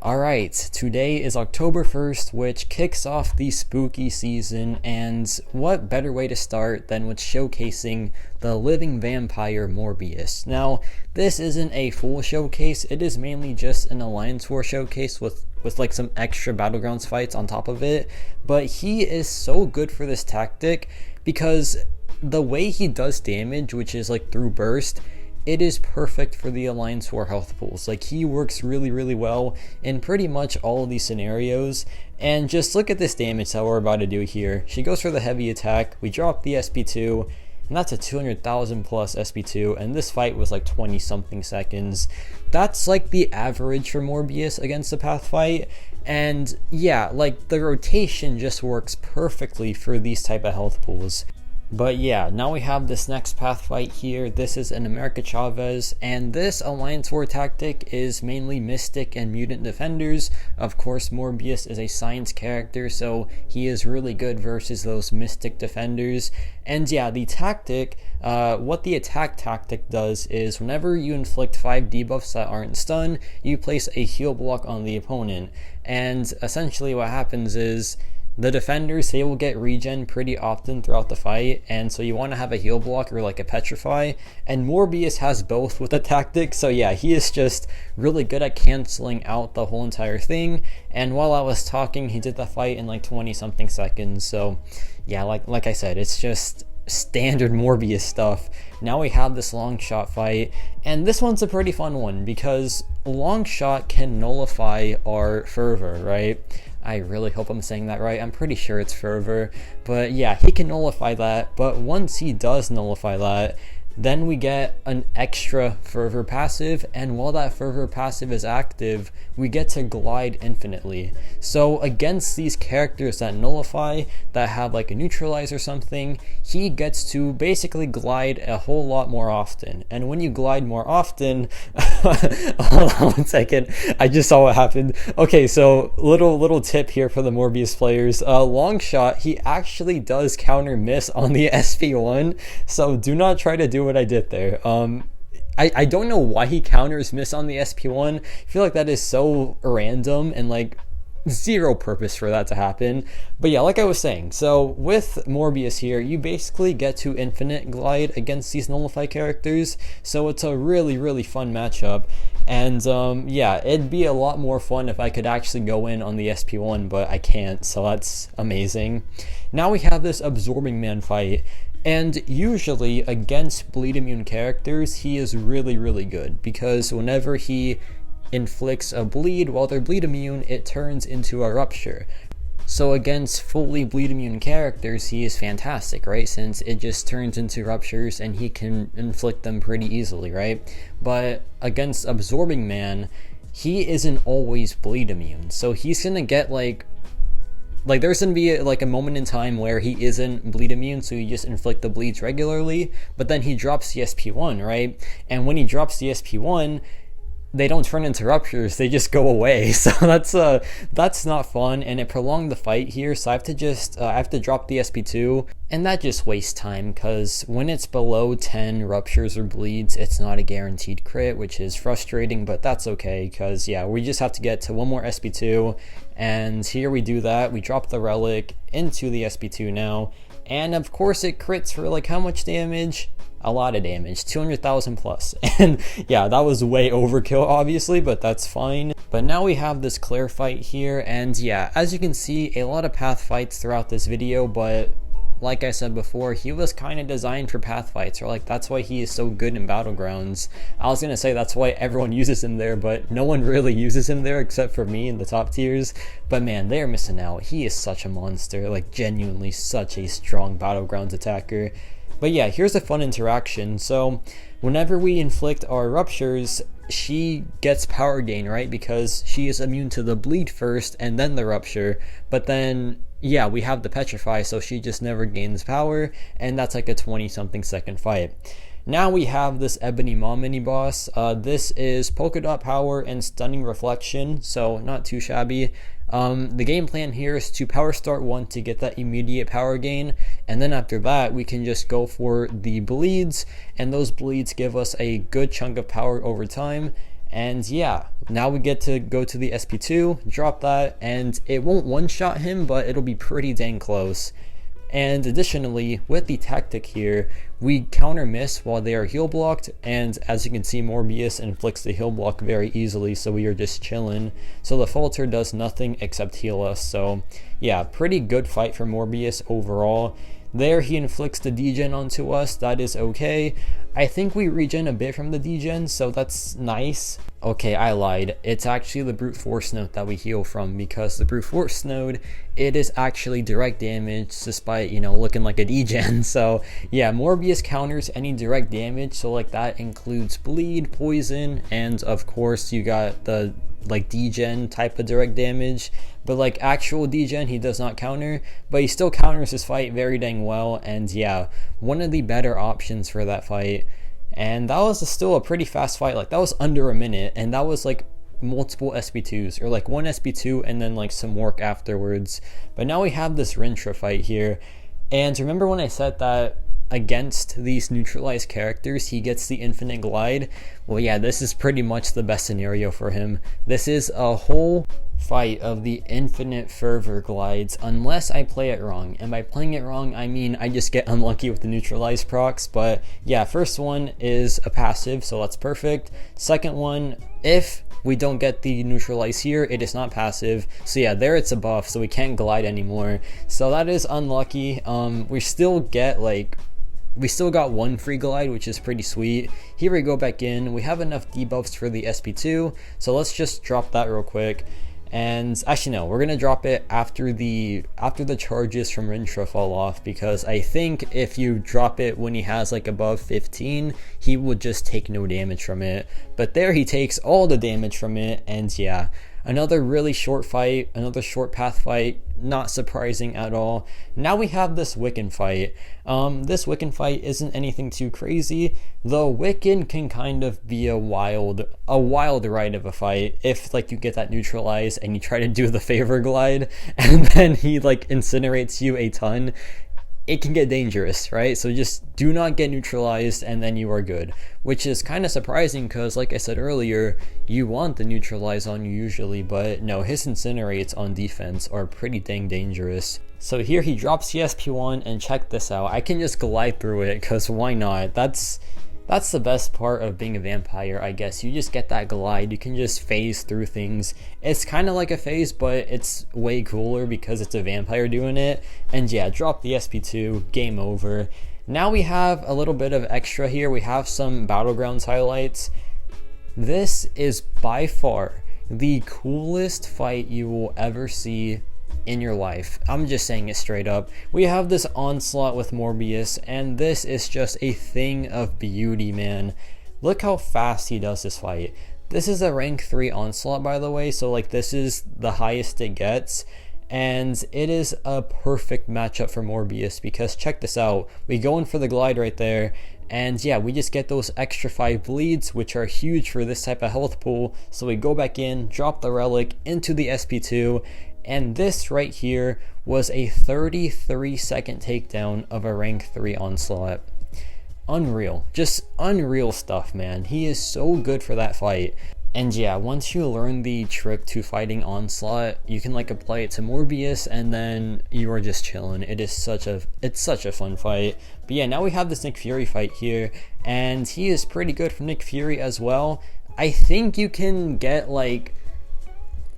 Alright, today is October 1st, which kicks off the spooky season, and what better way to start than with showcasing the living vampire Morbius. Now, this isn't a full showcase, it is mainly just an Alliance War showcase with like some extra Battlegrounds fights on top of it, but he is so good for this tactic because the way he does damage, which is like through burst, it is perfect for the Alliance War health pools. Like, he works really well in pretty much all of these scenarios. And just look at this damage that we're about to do here. She goes for the heavy attack, we drop the SP2, and that's a 200,000 plus SP2, and this fight was like 20 something seconds. That's like the average for Morbius against a path fight. And yeah, like the rotation just works perfectly for these type of health pools. But yeah, now we have this next path fight here. This is an America Chavez, and this Alliance War tactic is mainly Mystic and Mutant Defenders. Of course, Morbius is a science character, so he is really good versus those Mystic Defenders. And yeah, the tactic, what the attack tactic does is whenever you inflict 5 debuffs that aren't stun, you place a heal block on the opponent. And essentially what happens is, the defenders, they will get regen pretty often throughout the fight, and so you want to have a heal block or like a petrify, and Morbius has both with the tactic, so yeah, he is just really good at canceling out the whole entire thing. And while I was talking, he did the fight in like 20 something seconds, so yeah, like I said, it's just standard Morbius stuff. Now we have this Longshot fight, and this one's a pretty fun one because Longshot can nullify our fervor, right? I really hope I'm saying that right. I'm pretty sure it's fervor, but yeah, he can nullify that. But once he does nullify that, then we get an extra fervor passive, and while that fervor passive is active, we get to glide infinitely. So against these characters that nullify, that have like a neutralize or something, he gets to basically glide a whole lot more often. And when you glide more often, hold on one second, I just saw what happened. Okay, so little tip here for the Morbius players. Longshot, he actually does counter miss on the SP1, so do not try to do what I did there. I don't know why he counters miss on the SP1. I feel like that is so random and like zero purpose for that to happen. But yeah, like I was saying, so with Morbius here, you basically get to infinite glide against these nullify characters, so it's a really fun matchup. And yeah, it'd be a lot more fun if I could actually go in on the SP1, but I can't, so that's amazing. Now we have this Absorbing Man fight, and usually against bleed immune characters, he is really good, because whenever he inflicts a bleed while they're bleed immune, it turns into a rupture. So against fully bleed immune characters, he is fantastic, right? Since it just turns into ruptures and he can inflict them pretty easily, right? But against Absorbing Man, he isn't always bleed immune. So he's gonna get like there's gonna be like a moment in time where he isn't bleed immune, so you just inflict the bleeds regularly, but then he drops the SP1, right? And when he drops the SP1, they don't turn into ruptures, they just go away. So that's not fun, and it prolonged the fight here, so I have to drop the SP2, and that just wastes time, because when it's below 10 ruptures or bleeds, it's not a guaranteed crit, which is frustrating, but that's okay, because yeah, we just have to get to one more SP2, and here we do that. We drop the relic into the SP2 now, and of course it crits for like how much damage? A lot of damage, 200,000 plus. And yeah, that was way overkill obviously, but that's fine. But now we have this Claire fight here, and yeah, as you can see, a lot of path fights throughout this video, but like I said before, he was kind of designed for path fights, or like that's why he is so good in Battlegrounds. I was gonna say that's why everyone uses him there, but no one really uses him there except for me in the top tiers. But man, they are missing out. He is such a monster, like genuinely such a strong Battlegrounds attacker. But yeah, here's a fun interaction. So whenever we inflict our ruptures, she gets power gain, right? Because she is immune to the bleed first and then the rupture. But then, yeah, we have the petrify, so she just never gains power, and that's like a 20 something second fight. Now we have this Ebony Maw mini boss. This is polka dot power and stunning reflection, so not too shabby. The game plan here is to power start 1 to get that immediate power gain, and then after that we can just go for the bleeds, and those bleeds give us a good chunk of power over time. And yeah, now we get to go to the SP2, drop that, and it won't one-shot him, but it'll be pretty dang close. And additionally, with the tactic here, we counter miss while they are heal blocked, and as you can see, Morbius inflicts the heal block very easily, so we are just chilling. So the falter does nothing except heal us. So yeah, pretty good fight for Morbius overall. There he inflicts the degen onto us, that is okay. I think we regen a bit from the degen, so that's nice. Okay, I lied. It's actually the brute force node that we heal from, because the brute force node, it is actually direct damage despite, you know, looking like a degen. So yeah, Morbius counters any direct damage, so like that includes bleed, poison, and of course you got the like degen type of direct damage, but like actual degen he does not counter, but he still counters his fight very dang well. And yeah, one of the better options for that fight. And that was still a pretty fast fight. Like that was under a minute, and that was like multiple SP2s, or like one SP2 and then like some work afterwards. But now we have this Rintra fight here, and remember when I said that against these neutralized characters he gets the infinite glide? Well yeah, this is pretty much the best scenario for him. This is a whole fight of the infinite fervor glides, unless I play it wrong, and by playing it wrong I mean I just get unlucky with the neutralized procs. But yeah, first one is a passive, so that's perfect. Second one, if we don't get the neutralize here, it is not passive, so yeah, there it's a buff, so we can't glide anymore, so that is unlucky. We still got one free glide, which is pretty sweet. Here we go back in. We have enough debuffs for the SP2, so let's just drop that real quick. And actually no, we're gonna drop it after the charges from Rintra fall off, because I think if you drop it when he has like above 15, he would just take no damage from it. But there he takes all the damage from it, and yeah, another really short fight, another short path fight, not surprising at all. Now we have this Wiccan fight. This Wiccan fight isn't anything too crazy, though Wiccan can kind of be a wild ride of a fight if like you get that neutralized and you try to do the favor glide and then he like incinerates you a ton. It can get dangerous, right? So just do not get neutralized and then you are good, which is kind of surprising because like I said earlier, you want the neutralize on you usually, but no, his incinerates on defense are pretty dang dangerous. So here he drops CSP1, and check this out, I can just glide through it because why not? That's the best part of being a vampire, I guess. You just get that glide, you can just phase through things. It's kind of like a phase, but it's way cooler because it's a vampire doing it. And yeah, drop the SP2, game over. Now we have a little bit of extra here. We have some Battlegrounds highlights. This is by far the coolest fight you will ever see in your life. I'm just saying it straight up. We have this Onslaught with Morbius, and this is just a thing of beauty, man. Look how fast he does this fight. This is a rank 3 Onslaught, by the way, so like this is the highest it gets, and it is a perfect matchup for Morbius because check this out. We go in for the glide right there, and yeah, we just get those extra 5 bleeds, which are huge for this type of health pool. So we go back in, drop the relic into the SP2, and this right here was a 33-second takedown of a rank 3 Onslaught. Unreal, just unreal stuff, man. He is so good for that fight. And yeah, once you learn the trick to fighting Onslaught, you can like apply it to Morbius, and then you are just chilling. It's such a fun fight. But yeah, now we have this Nick Fury fight here, and he is pretty good for Nick Fury as well. I think you can get like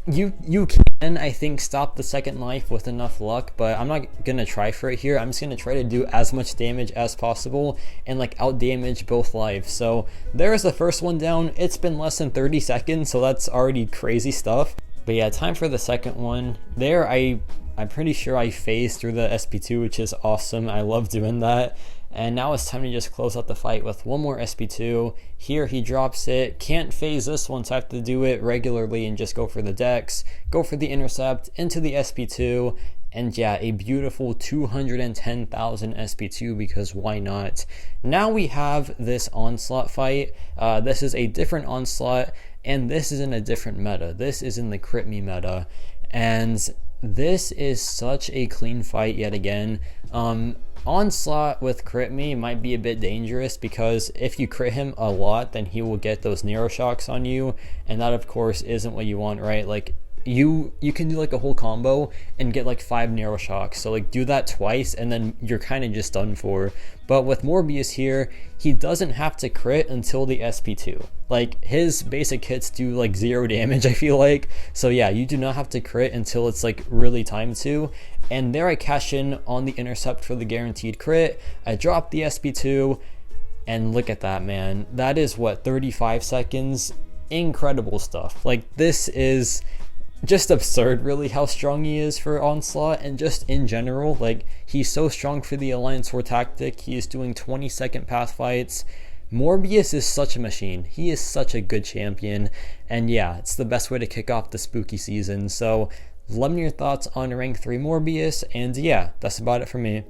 you can, I think, stop the second life with enough luck, but I'm not gonna try for it here. I'm just gonna try to do as much damage as possible and like out damage both lives. So there's the first one down. It's been less than 30 seconds, so that's already crazy stuff. But yeah, time for the second one. There I'm pretty sure I phased through the SP2, which is awesome. I love doing that. And now it's time to just close out the fight with one more SP2. Here he drops it. Can't phase this one, so I have to do it regularly and just go for the dex. Go for the intercept into the SP2. and yeah, a beautiful 210,000 SP2 because why not? Now we have this Onslaught fight. This is a different Onslaught, and this is in a different meta. This is in the Crit Me meta, and this is such a clean fight yet again. Onslaught with Crit Me might be a bit dangerous because if you crit him a lot, then he will get those Nero Shocks on you, and that of course isn't what you want, right? Like you can do like a whole combo and get like 5 Nero Shocks, so like do that twice and then you're kind of just done for. But with Morbius here, he doesn't have to crit until the SP2. Like his basic hits do like 0 damage, I feel like. So yeah, you do not have to crit until it's like really time to. And there I cash in on the intercept for the guaranteed crit. I drop the SP2, and look at that, man. That is what, 35 seconds? Incredible stuff. Like this is just absurd really how strong he is for Onslaught, and just in general, like he's so strong for the Alliance War tactic. He is doing 20-second path fights. Morbius is such a machine. He is such a good champion, and yeah, it's the best way to kick off the spooky season. So let me know your thoughts on rank 3 Morbius, and yeah, that's about it for me.